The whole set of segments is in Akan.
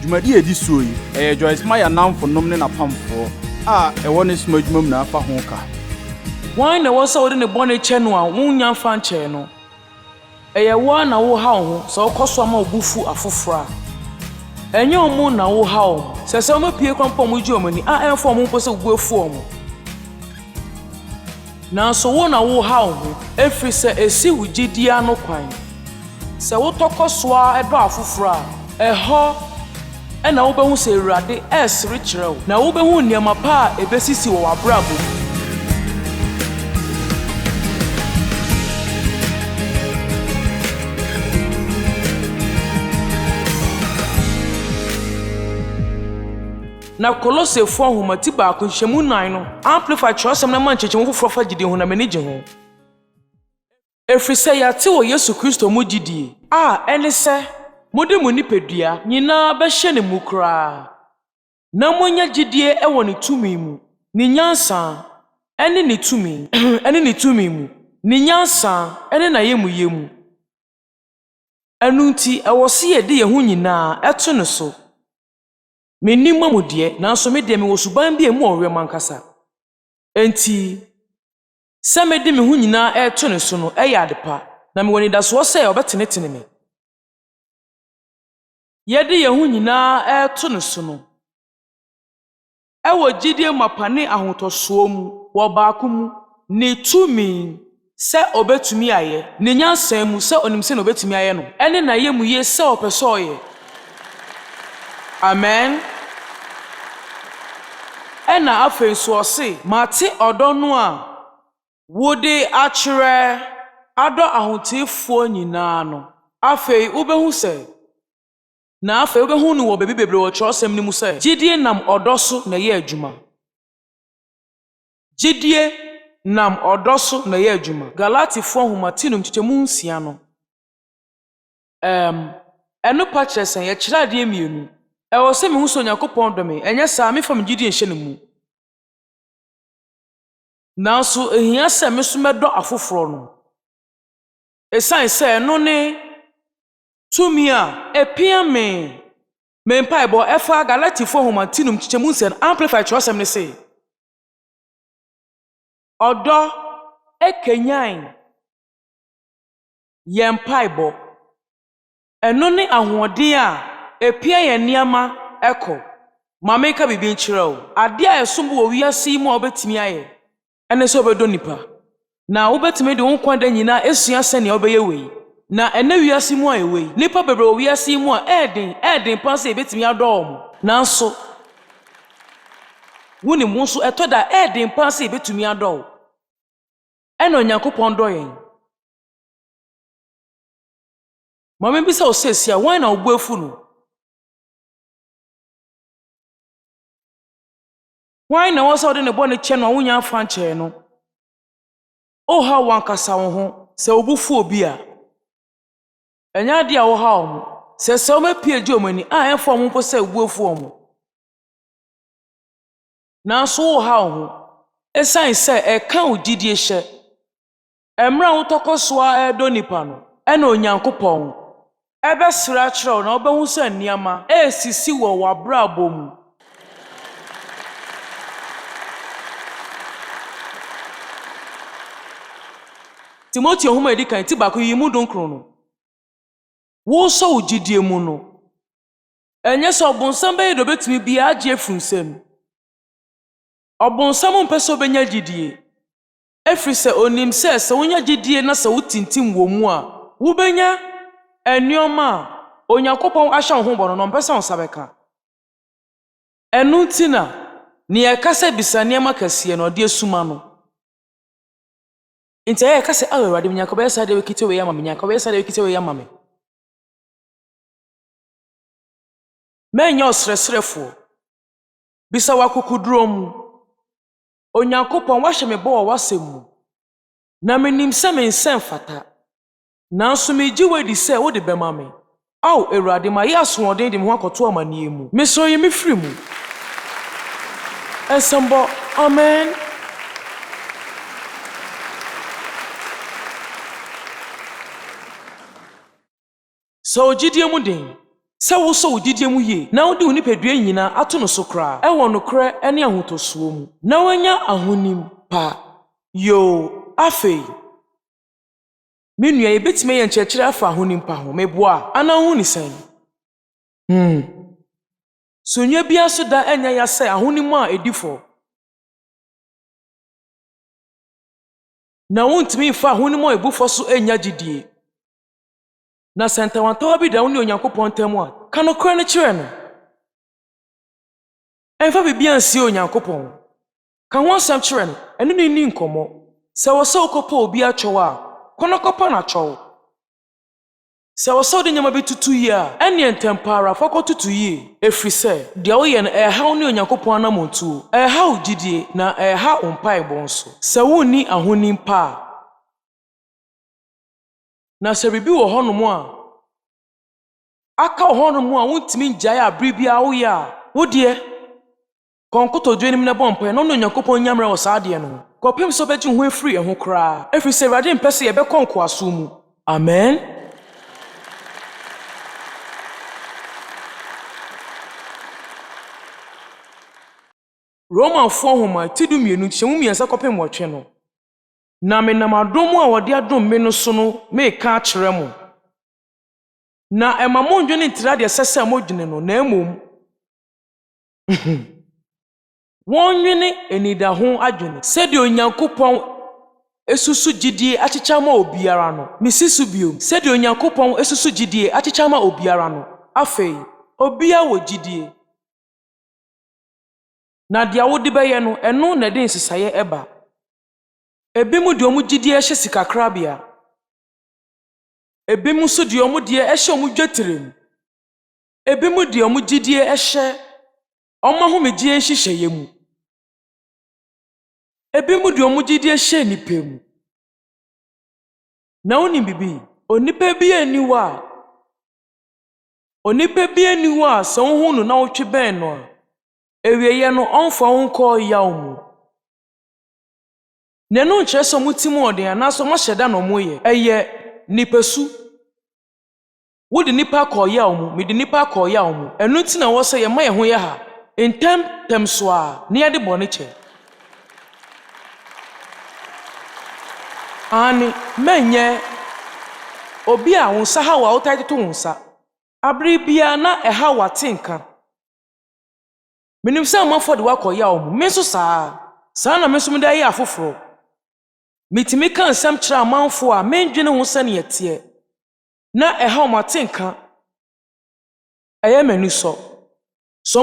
dwumadi edi so yi Joyce Meyer namfo nom ne napamfo ɛwɔ ne soma dwumam na afa ho ka. Wan na wasa wode ne bone che no a wonya fa nche no. Wa na wo ha ho so koso ama obufu afofora. Enye omu na wo ha o. Se omapie kwampo mu ji omani enfo omu mpo se obuafu omu. Na so wo na wo ha ho efri se esi wo Gyedie ano kwan. Se wo tokoso a edo afofora ɛhɔ ɛna wo behu se Awurade ɛsere kyerɛw na wo behu nneɛma pa a ebesisi wo wabrabo. Na Kolosefo ahomati baako hyɛmu 9 no amplify kyerɛsɛm na man kyekyemu foforo fa Gyedie ho na mani gye ho. Efri sɛ yate wɔ Yesu Kristo mu Gyedie ɛne sɛ mode mu nipadua nyinaa bɛhyɛ ne mu koraa. Na monya Gyedie ɛwɔ ne tumi mu, ne nyansa ɛne ne tumi ɛne ne tumi mu, ne nyansa ɛne na yɛmuyɛ mu. Ɛno nti ɛwɔ se yɛde yɛn ho nyinaa ɛto ne so. Menim mamudie nanso me de me wɔ suban bi emu ɔwɛ mankasa. Enti sɛ me de me ho nyinaa ɛto ne so no ɛyɛ adepa na me wɔ ni daso sɛ ɔbɛtenetene me. Yɛde yɛn ho nyinaa ɛto ne so no ɛwɔ Gyedie mapane ahotosoɔ mu wɔ baako mu ne tumi sɛ obetumi ayɛ ne nyansa mu sɛ onim sɛ obetumi ayɛ no ɛne na yɛ mu ye sɛ ɔpɛ sɛ ɔyɛ. Amen. Ɛna afei so ɔse mate ɔdɔ no a wode akyerɛ adɔ ahoteefoɔ nyinaa no. Afei wobehu sɛ na afei wobehu no wɔ bebiree wɔ kyerɛsɛm no mu sɛ Gyedie nam ɔdɔ so na yɛ adwuma. Gyedie nam ɔdɔ so na yɛ adwuma. Galatifoɔ ahomati no nkyɛmu 6 no. Ɛno pa kyerɛ sɛ yɛkyerɛ adeɛ mmienu. Ɛwɔ sɛ mehu sɛ Onyankopɔn dɔ me, ɛnyɛ saa mefa me Gyedie nhyɛ ne mu. Nanso ehia sɛ me so mɛdɔ afoforo no. Esan sɛ no ne tumi a epia me mpaebɔ ɛfa Galatifoɔ ahomati no nkyɛmu 6 amplify kyerɛsɛm ne sɛ ɔdɔ ekenyan yɛn mpaebɔ. Ɛno ne ahoɔden a epia yɛn nneɛma ɛkɔ. Ma meka bibi nkyerɛw. Ade a ɛsom wɔ wiase yi mu a obetumi ayɛ ɛne sɛ obɛdɔ nipa. Na wobetumi de wo nkwada nyinaa esua sɛ nea obɛyɛ wei. Na ɛne wiase mu a ɛwei. Nipa bebree wɔ wiase yi mu a ɛden pa sɛ ebetumi adɔ wɔn. Nanso woni mu nso ɛtɔ da ɛden pa sɛ ebetumi adɔ wo. Ɛna Onyankopɔn dɔ yɛn. Ma me bi sɛ osesi a wɔn na obu afu no. Why na wasa wode ne bone che no wonya afa nche no? O ha wankasa wo ho se obufu obi a. Enya de a wo ha wo. Se o mapie gye omani enfo mo mpo se obufu omo. Na so wo ha wo. Esan se eka wo Gyedie hye. Emra wo tokoso a edo nipa no. Ena Onyankopɔn. Ebe sira kyerɛw na obehu se nneɛma esisi wo wabrabɔ mu. Timothy ohuma edikan ti baako yi mu donkro no. Wo so Gyedie mu no. Enye so obonsam be do betumi bia agye frunsem. Obonsam mpeso benya Gyedie. Efri se onim se wonya Gyedie na se wotintim wo mu a, wo benya nnocma Onyankopɔn ahya ho bɔ no mpesa onsabeka. Enu ntina ne yakasa bisa nneɛma kɛse no de asuma no. Inti ya kase Awurade Onyankopɔn yɛsa de wekite we yama me Onyankopɔn yɛsa de wekite we yama me. Menya osresrefo. Bisa wakukuduro mu. Onyankopɔn wahye me bɔ wasɛm mu. Na menim sɛ me nsɛm fata. Nanso me gye wedi sɛ wo de bɛma me. Aw Awurade ma yɛ asoɔden de me ho akɔto amanie mu. Me so yi me firi mu. Ensemble. Amen. So Gyedie mu den sɛ wo so gyidie mu yie na wo de onipadua nyina ato no so koraa ɛwɔ no korɛ ɛne ahotosuo mu na wanya ahonim pa yo afei me nua yɛbɛtumi yɛ nkyerɛkyerɛ afa ahonim pa ho meboa ana ho ni sɛn so nua bia so da anya ya sɛ ahonim a edifo na wontumi fa ahonim a ebufo so enya gyidie na sɛntɛwantawa bi da wo ne Onyankopɔn ntam a ka no korɛ no kyerɛ no ɛmfa bibia nsie Onyankopɔn ka ho asɛm kyerɛ no ɛno ne ni nkɔmmɔ sɛ wɔ sɛ wokɔpɔ obi akyɛw a kɔnɔ kɔpɔ na kyɛw sɛ wɔ sɛ wode nyama bi tutu yi a ɛneɛ ntɛm pa ara fa kɔtutu yi ɛfiri sɛ deɛ woyɛ no ɛɛha ne Onyankopɔn anamontuo ɛɛha wo gyidie na ɛɛha wo mpaebɔ nso sɛ wonni ahonim pa a na sɛ biribi wɔ hɔnom a aka wɔ hɔnom a wontumi ngyae a bere bi a woyɛ a wo deɛ kɔnkɔtɔdwe nim na bɔ mpae na ɔno Onyankopɔn nyamrɛ wɔ saa deɛ no kɔpem sɛ ɔbɛgye ho afiri ɛho koraa ɛfiri sɛ Awurade mpɛ sɛ yɛbɛkɔ nkoaso mu amen Romanfoɔ homa ti du mmienu hyɛmu mmiɛnsa kɔpem wɔtwe no na menam adom a wɔde adom me no so no meka akyerɛ mo na ɛma mo ndwene ntira deɛ sɛ sɛ mo dwene no na mmom wɔnwene enidaho adwene sɛdeɛ Onyankopɔn esusu gyidie akyekyɛ ma obiara no misisu biom sɛdeɛ Onyankopɔn esusu gyidie akyekyɛ ma obiara no afei obia wɔ gyidie na deɛ wode bɛyɛ no ɛno na de nsesaeɛ ɛba ebi mu de ɔmo gyidie ɛhyɛ sikakrabea ebi mu so de ɔmo deɛ ɛhyɛ ɔmo dwatirem ebi mu de ɔmo gyidie ɛhyɛ ɔmo ahomegye nhyehyɛeɛ mu ebi mu de ɔmo gyidie hyɛ nipa mu na wonim bibi onipa bi aniwa a sɛ wohu no na wotwe bɛn no a ewieyɛ no ɔmfa wo nkɔ yaw mu na no nkyerɛ sɛ ɔmo tim ɔden anaasɛ ɔmo hyɛ da na ɔmo yɛ ɛyɛ nipasu wode nipa kɔ yaw mu mede nipa kɔ yaw mu ɛno nti na wɔ sɛ yɛma yɛ ho yɛ ha ntɛm so a ne yɛde bɔne kyɛ ani menye obi a wo nsa ha wa wotai to wo nsa abere bia na ɛha wate nka menim sɛ amafo de wakɔya wo me so saa na me so me da yɛ afoforo mitimi ka nsɛm kyerɛ amanfo a mendwene ho sɛ ne yɛteɛ na ɛha wate nka ɛyɛ mani so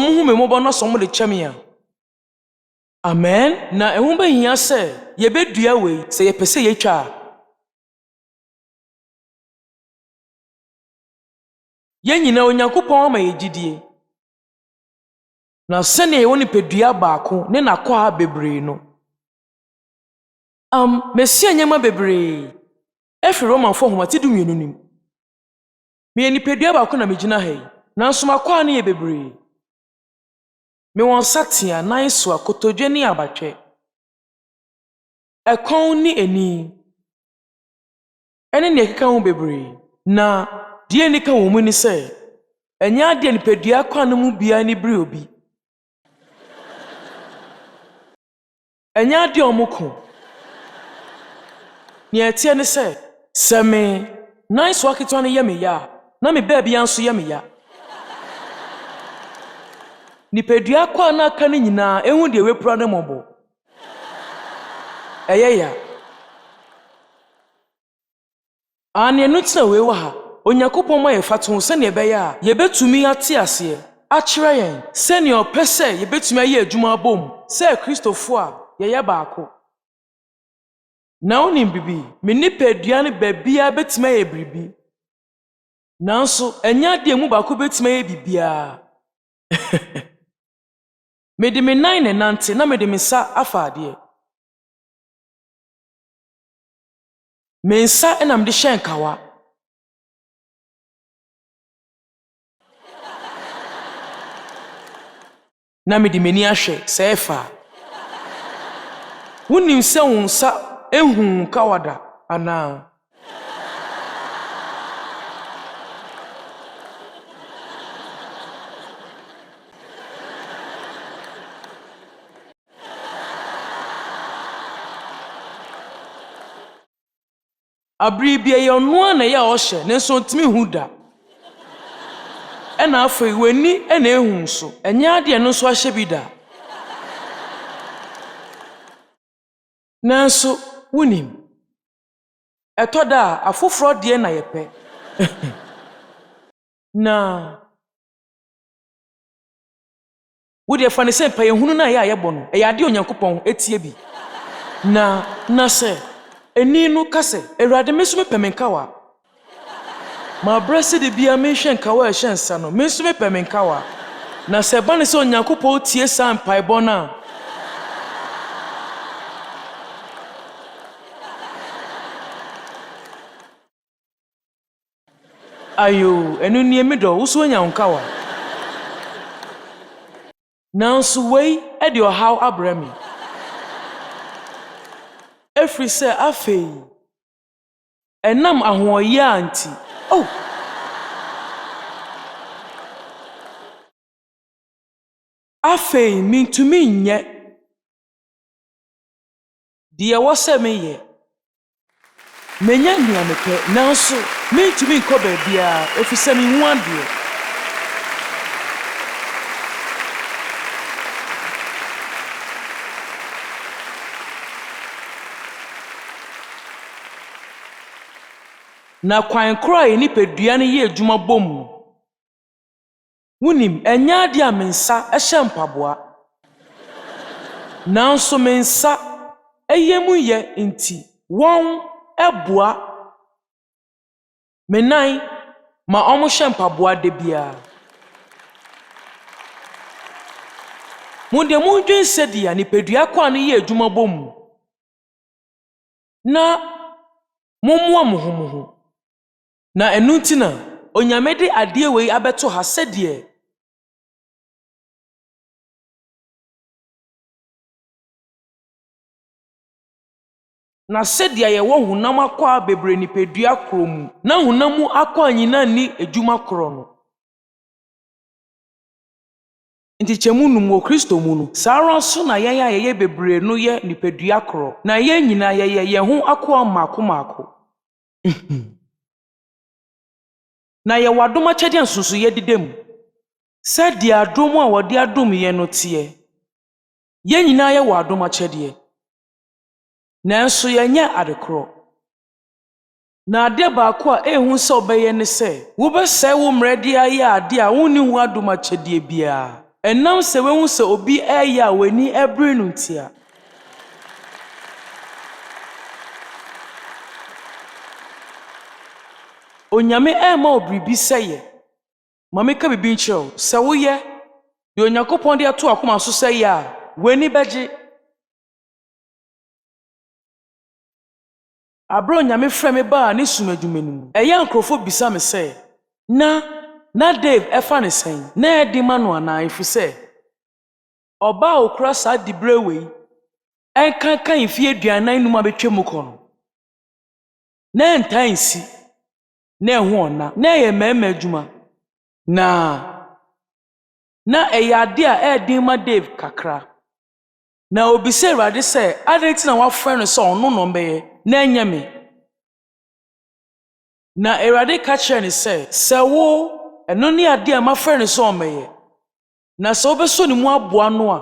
mo hu me mobɔ no so mo de kyɛm ya amen na ɛho behia sɛ yɛbɛdua wei sɛ yɛpɛ sɛ yɛtwa yɛnyina Onyankopɔn ama yɛgyidie na sɛnea yɛwɔ nipadua baako ne nakɔa bebiree no mesia nyama bebiree ɛfiri Romanfoɔ homati du mmienu nim meyɛ nipadua baako na megyina ha yi nanso makɔa ne yɛ bebiree me won satia nan so akotodwe ne abatwe ɛkɔn ne eni ɛne ne keka ho bebiree na die ne ka wo mu ni sɛ ɛnya ade nipadua kwa no mu bia ne bere obi ɛnya ade omoko ne etie ne sɛ me nan so aketo ne yɛ me ya na me baabi anso yɛ me ya nipadua kwa na aka ne nyinaa ehu de wepura ne mɔbɔ ɛyɛ ya ane no tena we wa ha Onyankopɔn ma yɛ fato sɛ ne ɛbɛyɛ a yɛbɛtumi ate aseɛ akyerɛ yɛn sɛ ne ɔpɛ sɛ yɛbɛtumi ayɛ adwuma abom sɛ Kristofo a yɛyɛ baako na onim bibi me nipadua ne baabia bɛtumi ayɛ biribi nanso ɛnya de mu baako bɛtumi ayɛ bibia mede me nan ne nante na mede me sa afa ade me nsa enam de hyɛn kawa na mede meni ahwɛ sɛ ɛfa wonim sɛ wo nsa ehu kawada ana abri bia ye ono na ye ohye ne so ntimi hu da ena afei wani ena ehu so enya ade no so ahye bi da nanso wunim etoda afoforo de na yepe na wode fa ne se pa yehunu na ye ayebo no e yade Onyankopɔn etie bi na se eni no kase Awurade mesu me pemenkawa ma brese de bia me hwe nkawa a hye nsa no mesu me pemenkawa na se ba ne se Onyankopɔn tie san paibɔ na ayo enu nie me do uso Onyankawa nanso wei e de ohaw abrami efri se afei enam ahoye anti oh afei mintumi nye de wo se meye menya nua mepe nanso mintumi nko ba bia efi se mi hu ade na kwan koraa nipadua ne ye adwuma bom wunim enya ade a mensa ehye mpaboa nanso mensa eyemu ye nti won eboa menan ma omo hye mpaboa de bia munde mundwen sedia nipadua kwa ne ye adwuma bom na mommoa mohomoho na enuntina onyame de ade wei abeto ha sedie na sedia ye wo hunam akwa bebiree nipadua kromu na hunamu akwa nyina ni edwuma kro no nti chemu numo Kristo mu no saaro so na ye bebiree no ye nipadua kro na ye nyina ye ho akwa mako na ye wadom akyede nsusu ye didem sadi adom a wode adom ye no tie ye nyina ye wadom akyede nanso ye nya adekro na ade baako a ehun se obeye ne se wo besai wo mredi aye ade a woni hu adom akyede bia enam se we hu se obi eye a wani ebre no ntia onyame ema obribi seye mameka bibi nkyerɛw se wo ye de Onyankopɔn de ato akoma so seye a wani berj abro onyame frɛ me ba ne sumadwumanimu ɛyɛ ankrofo bisa me sɛ na Dave ɛfa ne sɛn na ɛde ma no ana ifu sɛ ɔba okura saa dibre wei ɛnkankan mfi aduanan num abetwa mu kɔ no na ntan si na ɛho ɔna na ɛyɛ mɛma adwuma na ɛyɛ ade a ɛden ma Dave kakra na obisa Awurade sɛ adɛn na wafrɛ no sɛ ɔno no mbɛyɛ na enye me na Awurade ka kyerɛ ne sɛ wo eno ne ade a mafrɛ ne sɛ ɔmɛyɛ na sɛ obeso ne mu aboa no a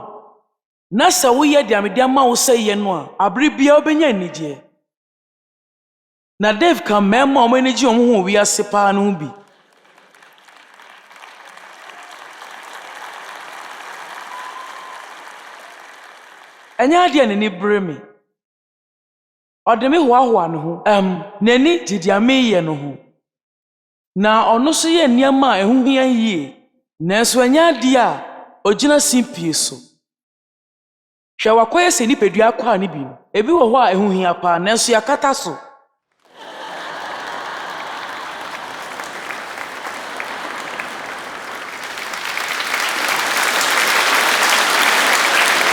na sɛ wo yɛ de amede ama wo sɛ yɛ no a abere bia obenya anigye na Dave ka mɛma ɔmo anigye ɔmo ho wiase paa no bi enya ade ne ni bere me odeme hoahoa ne ho nani Gyedie ye no ho na ono so ye nneɛma a ehuhia yie nanso anya ade a ogina simpie so hwɛ wakoye se nipadua kwa ne bi ebi wɔ hɔ a ehuhia pa nanso yakata so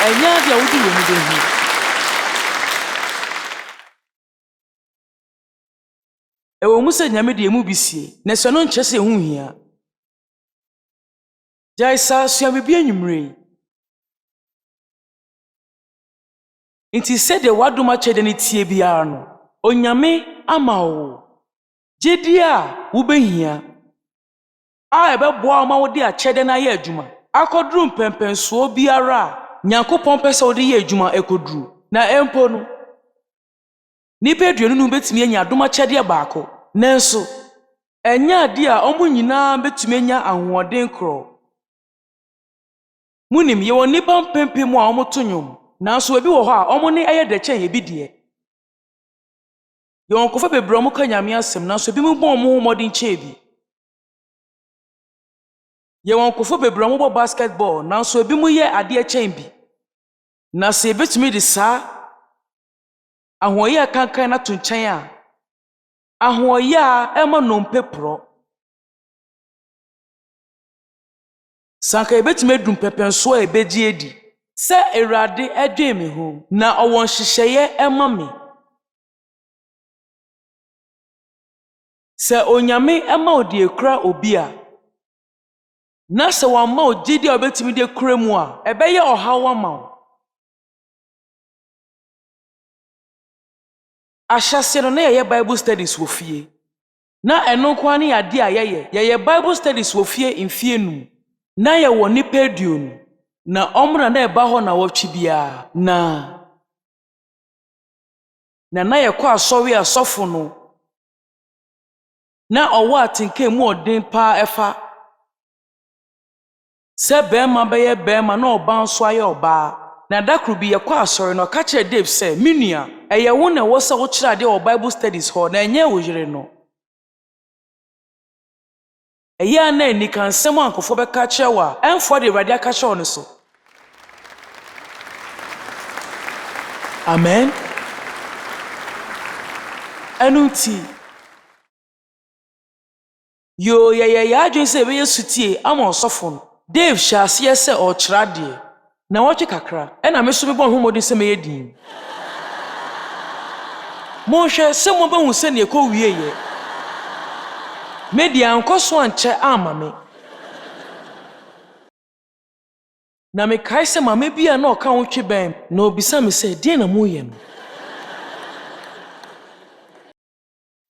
anya ade a wodi wɔ mu de hu ewo mu se nyame de emu bisie na se no nkyɛ se hu hia jaisa so bibi anwumre nti se de wadom akyɛde ne tie biara no onyame ama wo. Gyedie a wobehia. A ebeboa ma wo de akyɛde na yɛ adwuma. Akoduru mpɛmpɛnsuo biara a Onyankopɔn pɛ sɛ wo de yɛ adwuma ekoduru. Na empo no. Nnipa aduonu no betumi anya adom akyɛde baako. Nanso, ɛnyɛ ade a ɔmo nyinaa betumi anya ahoɔden korɔ. Munim yɛwɔ nnipa mpempem a ɔmo to nnwom. Nanso ebi wɔ hɔ a ɔmo ne ɛyɛ dɛkyɛn ebi deɛ. Yɛwɔ nkɔfo bebree ɔmo ka Nyame asɛm nanso ebi mo bɔ ɔmo ho mmɔden kyɛɛ bi. Yɛwɔ nkɔfo bebree ɔmo bɔ basketball nanso ebi mo yɛ adeɛ kyɛn bi. Na sɛ ebetumi de saa ahoɔyɛ kankan na to nkyɛn a ahoɔyɛ a ɛma nnompe porɔ. Sanka ebetumi edum pɛpɛnso a ebegye edi. Sɛ Awurade ɛdwen me ho na ɔwɔ nhyehyɛeɛ ɛma me. Sɛ Onyame ɛma odi ekura obi a na sɛ wamma ogyidi a obetumi de kura mu a ɛbɛyɛ ɔhaw ama wo. Ahyɛse no na yɛyɛ Bible studies wɔ fie. Na ɛno nko ne ade a yɛyɛ Bible studies wɔ fie mfie num. Na yɛwɔ nnipa aduonu. Na ɔmra na ɛba hɔ na wɔtwe biara. Na yɛkɔ asɔre asɔfo no. Na ɔwɔ atenka mu ɔden paa ɛfa. Sɛ bɛrima bɛyɛ bɛrima na ɔba nso ayɛ ɔbaa. Na dakoro bi yɛkɔ asɔre no ɔka kyerɛ Dave sɛ, "Me nua, ɛyɛ wo na ɛwɔ sɛ wokyerɛ ade wɔ Bible studies hɔ na ɛnyɛ wo yere no." Ɛyɛ a na anika nsɛm a nkɔfo bɛka kyerɛ wo a ɛmfoɔ de Awurade aka kyerɛ wo no so. Amen. Ɛno nti yɛyɛ adwene sɛ ɛbɛyɛ sutie ama ɔsɔfo no. Dave hyɛ aseɛ sɛ ɔkyerɛ adeɛ. Na wɔtwe kakra, ɛna me so mebɔ ho mmɔden sɛ mɛyɛ din. Monhwɛ sɛ mobɛhu sɛ ne ɛkɔ wieyɛ. Media nkɔ so ankyɛ ama me. Na mekae sɛ mama bi a na ɔka ho twe bɛn na obisa me sɛ, "Deɛ na moyɛ no?"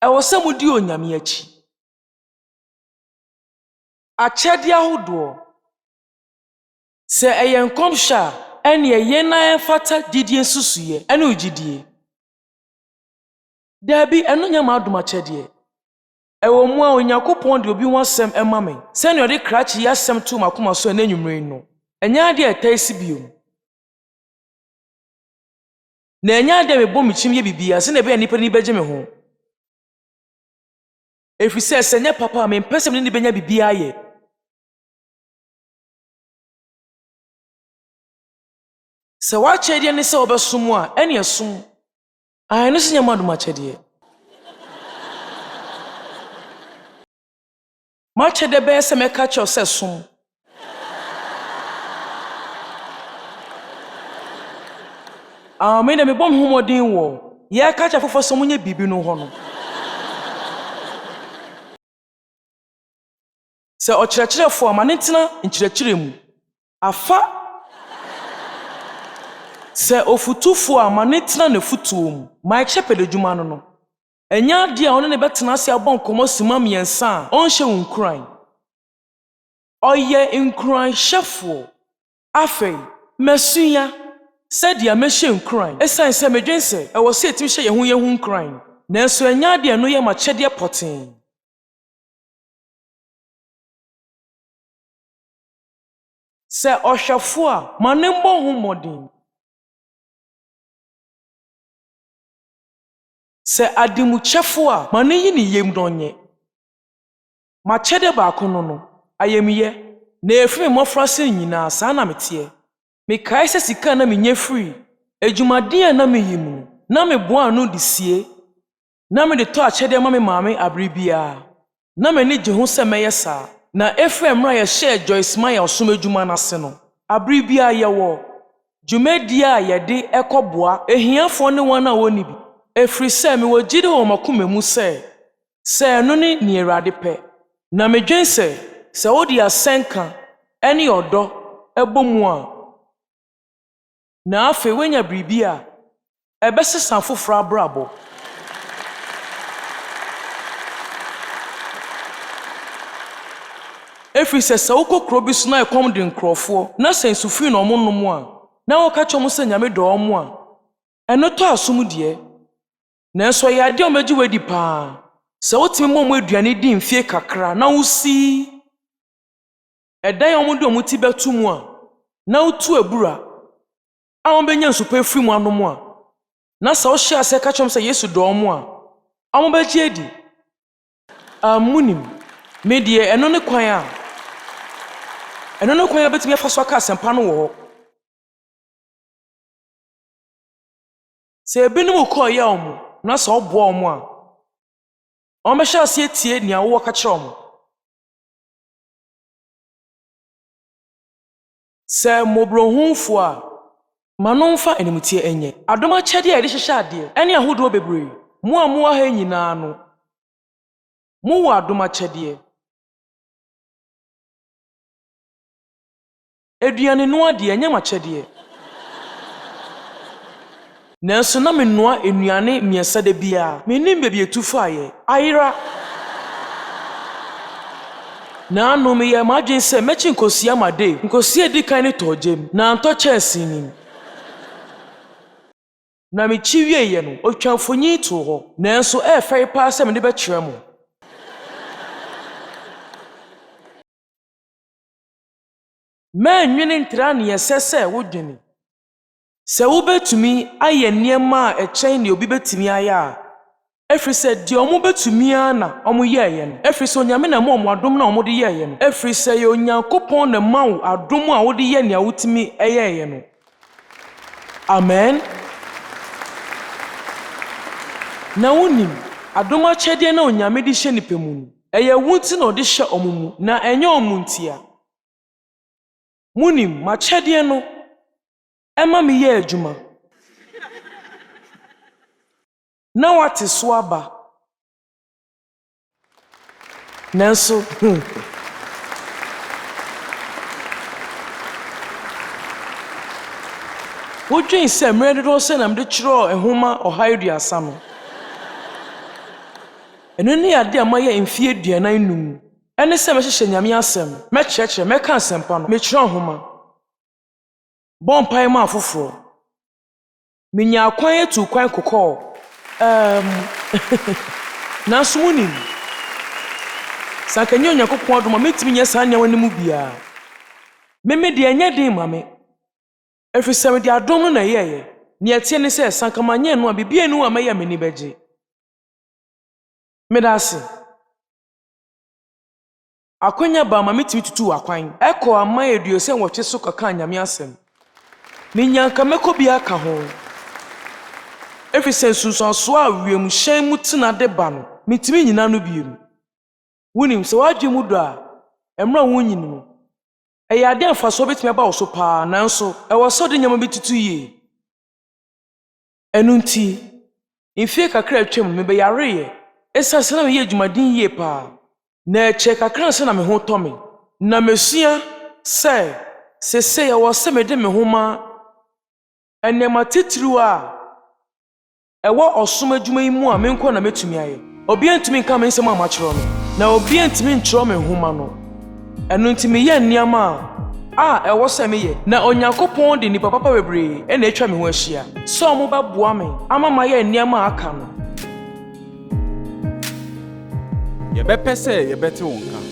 Ɛwɔ sɛ modi Onyame akyi. Akyɛde ahodoɔ. Sɛ ɛyɛ nkɔmhyɛ a ɛne ɛyɛ na ɛmfata gyidie susuyɛ ɛne ogyidie. Dabi ɛno nyɛ ma adom akyɛdeɛ. Ɛwɔ mu a Onyankopɔn de obi ho asɛm ɛma me. Sɛ ne ɔde krakye yɛ asɛm to makoma so ɛna nwumire no. Ɛnyɛ ade a ɛtaa si biom. Na ɛnyɛ ade a mebɔ me kyim yɛ bibia sɛ na ɛbɛyɛ nnipa ni bɛgye me ho. Ɛfiri sɛ nyɛ papa a mempɛ sɛ me ne bɛnya bibia ayɛ. Sɛ wakyɛdeɛ ne sɛ wɔbɛsom a ɛne ɛsom. Ɛno so nyɛ ma adom akyɛdeɛ. Makyɛdeɛ bɛyɛ sɛ mɛka kyerɛw sɛ som. Me na mebɔ me ho mmɔden wɔ yɛka kyerɛ foforɔ sɛ monyɛ biribi no hɔ no. Sɛ ɔkyerɛkyerɛfoɔ a ma ne tena nkyerɛkyerɛ mu. Afa. Sɛ ofutufoɔ a ma ne tena ne futuo mu. Ma ɛkyɛ pɛdadwuma no. Ɛnyɛ ade a ɔne ne bɛtena ase abɔ nkɔmmɔ sima mmiɛnsa a ɔnhyɛ wo nkuran. Ɔyɛ nkuranhyɛfoɔ. Afei, mɛsua sɛdeɛ mɛhyɛ nkuran. Ɛsiane sɛ medwen sɛ ɛwɔ sɛ yɛtumi hyɛ yɛn ho nkuran. Nanso ɛnyɛ ade a ɛno yɛ makyɛdeɛ pɔtee. Sɛ ɔhwɛfoɔ a ma ne mbɔ ho mmɔden. Sɛ ademukyɛfoɔ a ma ne yi ne yam no ɔnyɛ. Makyɛde baako no ayamyɛ na efiri mmɔfrase nyinaa saa na meteɛ. Mekae sɛ sika na menyɛ free adwumaden a na meyi mu na meboa no de sie na mede tɔ akyɛde ma me maame abere biara na m'ani gye ho sɛ mɛyɛ saa. Na efiri mmra yɛhyɛ Joyce Meyer ɔsom adwuma n'ase no abere biara yɛwɔ dwumadi a yɛde ɛkɔboa ehiafoɔ ne wɔn a wɔnni bi. Efiri sɛ mewɔ gyidi wɔ makoma mu sɛ ɛno ne nea Awurade pɛ. Na medwen sɛ wode asɛnka ɛne ɔdɔ ɛbɔ mu a na afei wenya biribi a ɛbɛsesa foforɔ abrabɔ. Every says so kokro bi so na ekom de nkrofo na sensu fi na omo nom a na wo ka chom se nyame do omo a eno to asum de na so ya de omaji wadi pa se wotimi mo aduane di mfie kakra na wusi edan omo de omuti betu mu a na utu abura a won benya nsupa firi mu anom a na se wo hia se ka chom se Yesu do omo a omo ba Gyedie amunim me de eno ne kwan a eno no kwan betimi afa so aka asempa no wo se ebinum ko ya omo na so obo omo a omo hya ase tie nia wo ka kire omo se mobrohunfo a manonfa enimtie enye adoma kyede a de hyehya ade ene ahodo bebiree mu a mu ha nyina no mu wo adoma kyede eduane no ade enye ma kyede nanso na mennoa enuane miesa de bia menim bebi etufa aye ayira na no me ye madwen se mechi nkosia made nkosia di kan ne tojem na anto chance nim na me chiwie ye no otwamfonyi to ho nanso e fere pa se me de be kire mo me nwene ntra ne yesese wodwene se wobjtumi aye nniema a echen ne obi betumi aya efri se de omo betumi ana omo yeye no efri se onyame na mo adom na omo de yeye no efri se ye Onyankopɔn na mawo adom a wode ye ne wotumi eyeye no amen na wonim adom akyede na onyame de hye nipa mu eye wunti na ode hye omo mu na enye omo ntia munim ma kyede no Emma mi ye adwuma na wate so aba nanso wodwen se merj do se na mde kiro ehoma ohaiduasa no eno ne ade amaye mfie aduanan num ene se mehye nyame asem mekyerekye meka asempa no mekiro ehoma Bompai ma foforo. Minya kwan etu kwan kokọ. Na sumunim. Sanka Onyankopɔn adom metimi nya saa nya wani mu bia. Meme de anya den mame. Efisem de adom no na yeye. Ne etie ne se sanka manye no a bibia nu a maye meni berj. Medase. Akonya ba ma metimi tutu akwan. Eko ama eduose nwotwe so kaka nyame asem. Minyanka meko bia ka ho. Every sense so a wiem hyen mu tena de ba no. Mitimi nyina no biem. Wonim se wadwe mu do a emra wonyin no. Eya ade amfa so betimi ba wo so pa nanso e wo so de nyama bitutu ye. Enunti infie kakra atwam me be yare ye. Esase na me ye adwumadin ye pa. Na eche kakra se na me ho to me. Na mesua se ya wo se me de me homa enema titru a ewo osom adwuma yi mu a menko na metumi aye obi antumi nka me nsem amachiro no na obi antumi nchiro me homa no eno ntimi ye nniama a ewo se me ye na Onyankopɔn de nnipa papa bebiree ena etwa me ho ahia so mo baboa me amama ye nniama aka no ye bepe se ye bete wonka